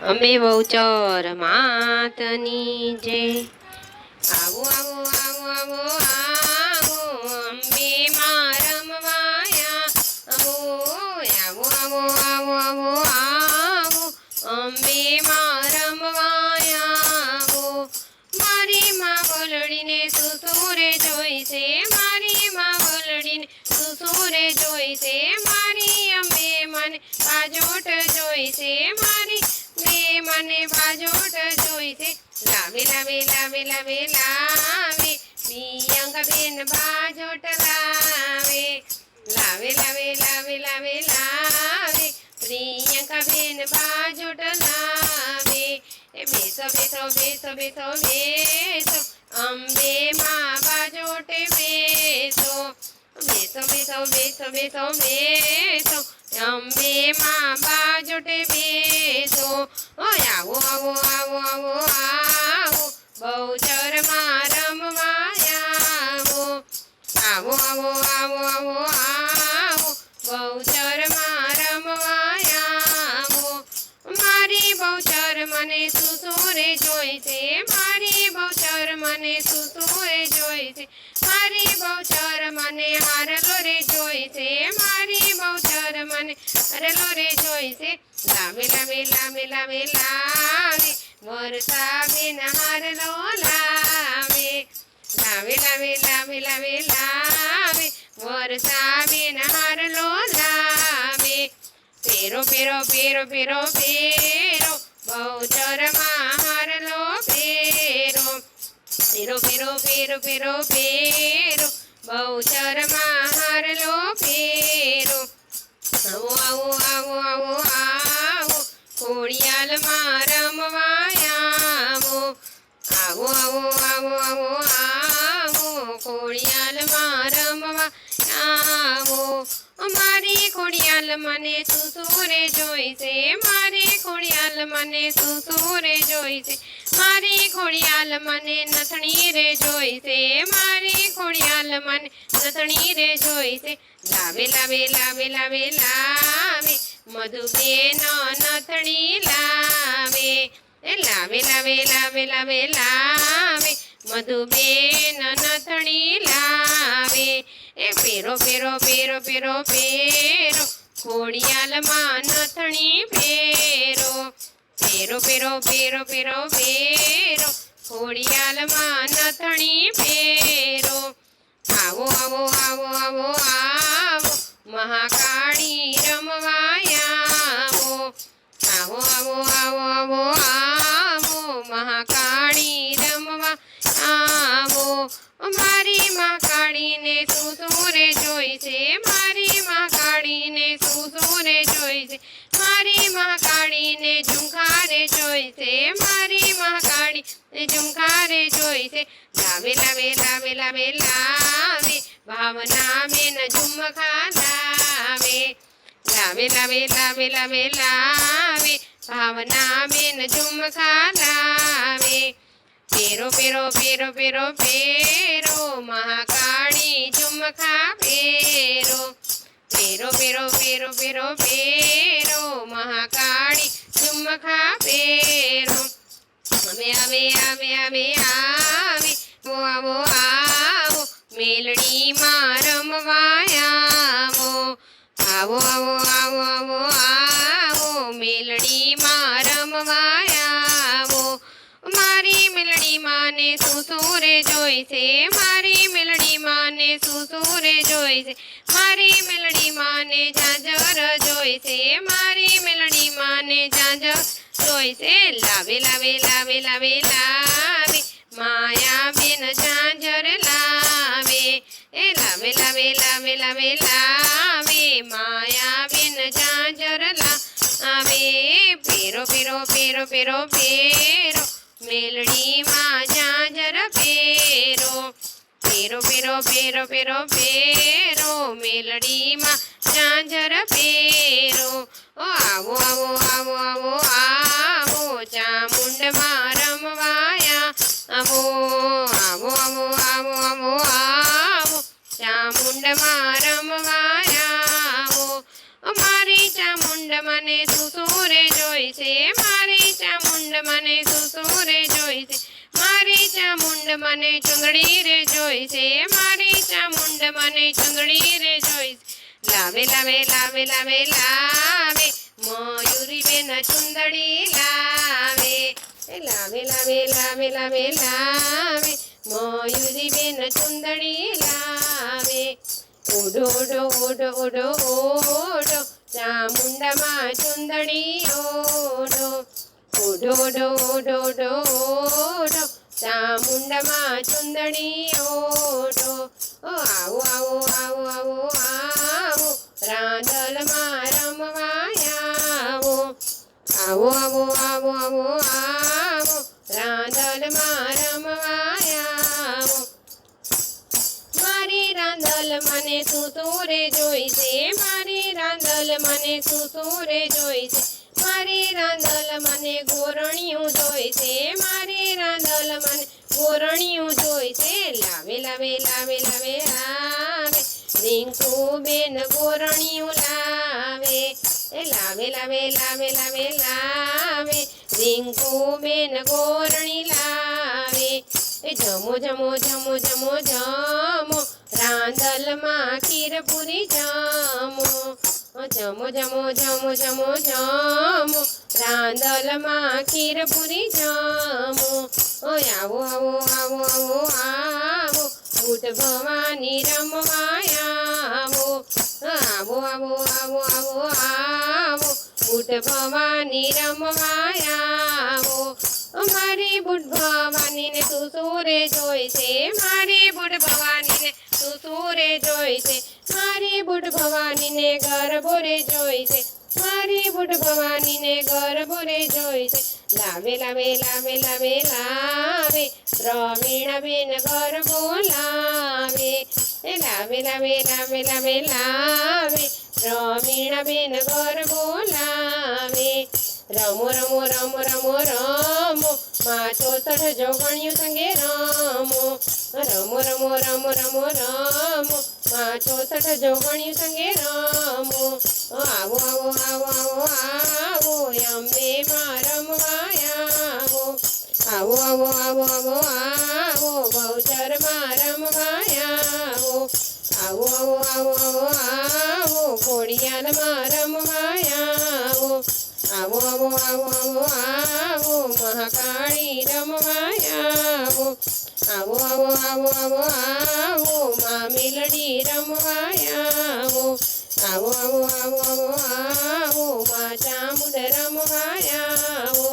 અંબે બહુચર માતની જય. આવો આવો આવો આવો આવો અંબે માં રમવાયા આવો આવો આવો આવો આવો આવો અંબે માં રમવાયા આવો. મારી માં વલડીને સુસુરે જોઈશે, મારી માં વલડીને સુસુરે જોઈશે, મારી અંબે મને બાજોટ જોઈશે, મારી બે મને બાજોટ જોઈશે. લાવે લાવે લાવે લાવે લાવે પ્રિયંકા બેન બાજોટ લાવે. લાવે લાવે લાવે લાવે લાવે પ્રિયંકા બેન બાજોટ લાવે. એ બેસો બેસો બેસો બેસો બેસો અંબે માં બાજોટે બેસો. બેસો બેસો બેસો બેસો બેસો અંબે માં બાજોટે બેસો. આવો આવો આવો આવો આવો બહુચર માં રમવાયા આવો. આવો આવો આવો આવો આવો બહુચર માં રમવાયા આવો. મારી બહુચર મને સુસુરે જોઈશે, મારી બહુચર મને સુસુરે જોઈશે, મારી બહુચર મને હારલો રે જોઈશે, મારી બહુચર મને હારલો રે જોઈશે. લાવે લાવે લાવે લાવે લાવે વરસા બેન હારલો લાવે. લાવે લાવે લાવે લાવે લાવે વરસા બેન હારલો લાવે. પેરો પેરો પેરો પેરો પેરો બહુચર માં હારલો પેરો. પેરો પેરો પેરો પેરો પેરો બહુચર માં હારલો પેરો. આવો આવો આવો આવો આવો ખોડિયાલ માં રમવાયા આવો. આવો આવો આવો આવો આવો ખોડિયાલ માં રમવાયા આવો. મારી ખોડિયાલ મને સુસુરે જોઈશે, મારી ખોડિયાલ મને સુસુરે જોઈશે, મારી ખોડિયાલ મને નથણી રે જોઈશે, મારી ખોડિયાલ મને નથણી રે જોઈશે. લાવે લાવે લાવે લાવે લાવે મધુબેન નથણી લાવે. લાવે લાવે લાવે લાવે લાવે મધુબેન નથણી લાવે. એ પેરો પેરો પેરો પેરો પેરો ખોડિયાલ માં નથણી પેરો. પેરો પેરો પેરો પેરો પેરો ખોડિયાલ માં નથણી પેરો. આવો આવો આવો આવો આવો મહાકાળી રમવાયા આવો. આવો આવો આવો આવો આવો મહાકાળી રમવા આવો. મારી મહાકાળીને સુસુરે જોઈશે, મારી મહાકાળીને સુસુરે જોઈશે, મારી મહાકાળીને ઝુમખારે જોઈશે, મારી મહાકાળીને ઝુમખારે જોઈશે. લાવે લાવે લાવે લાવે લાવે ભાવના બેન ઝુમખા લાવે. લાવે લાવે લાવે લાવે લાવે ભાવના બેન ઝુમખા લાવે. પેરો પેરો પેરો પેરો પેરો મહાકાળી ઝુમખા પેરો. પેરો પેરો પેરો પેરો પેરો મહાકાળી ઝુમખા પેરો. હવે આવે આવે આવે આવે આવો આવો મેલડી માં રમવાયા આવો. આવો આવો આવો આવો આવો મેલડી માં રમવાયા આવો. મારી મેલડી માને સુસુરે જોઈશે, મારી મેલડી માને સુસુરે જોઈશે, મારી મેલડી માને ઝાંઝર જોઈશે, મારી મેલડી માને ઝાંઝર જોઈશે. લાવે લાવે લાવે લાવે લાવે માયા બેન ઝાંઝર લાવે. એ લાવે લાવે લાવે લાવે લાવે માયા બેન ઝાંઝર લાવે. પેરો પેરો પેરો પેરો પેરો મેલડી માં ઝાંઝર પેરો. પેરો પેરો પેરો પેરો પેરો મેલડી માં ઝાંઝર પેરો. આવો આવો આવો આવો આવો ચામુંડ માં રમવાયા આવો. આવો આવો આવો આવો આવો ચામુંડ માં રમવાયા આવો. મારી ચામુંડ મને સુસુરે જોઈશે, મારી મને ચુંદડી રે જોઈશે, મારી ચામુંડ મને ચુંદડી રે જોઈશે. લાવે લાવે લાવે લાવે લાવે મયુરી બેન ચુંદડી લાવે. લાવે લાવે લાવે લાવે લાવે મયુરી બેન ચુંદડી લાવે. ઓઢો ઓઢો ઓઢો ઓઢો ઓઢો ચામુંડામાં ચુંદડી ઓઢો. ઓઢો ઓઢો ઓઢો ઓઢો ઓઢો ચામુંડામાં ચુંદડી ઓઢો. આવો આવો આવો આવો આવો રાંદલમાં રમવા આવો. આવો આવો આવો આવો આવો રાંદલમાં રમવા આવો. મારી રાંદલ મને તું રે જોઈશે, મારી રાંદલ મને તું રે જોઈશે. મારી રાંદલ મને ગોરણિયું જોઈશે, મારી રાંદલ મને ગોરણિયું જોઈશે. લાવે લાવે લાવે લાવે લાવે રિંકુ બેન ગોરણિયું લાવે. લાવે લાવે લાવે લાવે લાવે રિંકુ બેન ગોરણી લાવે. જમો જમો જમો જમો જમો રાંદલમાં ખીરપુરી જમો. જમો જમો જમો જમો જમો રાંદલમાં ખીરપુરી જમો. આવો આવો આવો આવો આવો બુટ ભવાની રમવા આવો. આવો આવો આવો આવો આવો બુટ ભવાની રમવા આવો. મારી બુટ ભવાનીને તું રે જોઈશે, મારી બુટ ભવાનીને તું રે જોઈશે. મારી બુટ ભવાનીને ગરબો રે જોઈશે, મારી બુટ ભવાનીને ગરબો રે જોઈશે. લાવે લાવે લાવે લાવે લાવે પ્રવીણાબેન ગરબો લાવે. લાવે લાવે લાવે લાવે લાવે પ્રવીણાબેન ગરબો લાવે. રમો રમો રમો રમો રમો માં 64 જોગણિયું સંગે રમો. રમો રમો રમો રમો રમો માં 64 જોગણિયું સંગે રમો. આવો આવો આવો આવો આવો અંબે માં રમવા આવો. આવો આવો આવો આવો આવો બહુચરમાં રમવા આવો. આવો આવો આવો આવો આવો ઘોડિયાલમાં રમવા આવો. આવો આવો આવો આવો આવો મહાકાળી રમવા આવો. આવો આવો આવો આવો આવો મા મેલડી રમવા આવો. આવો આવો આવો આવો આવો મા ચામુંડ રમવા આવો.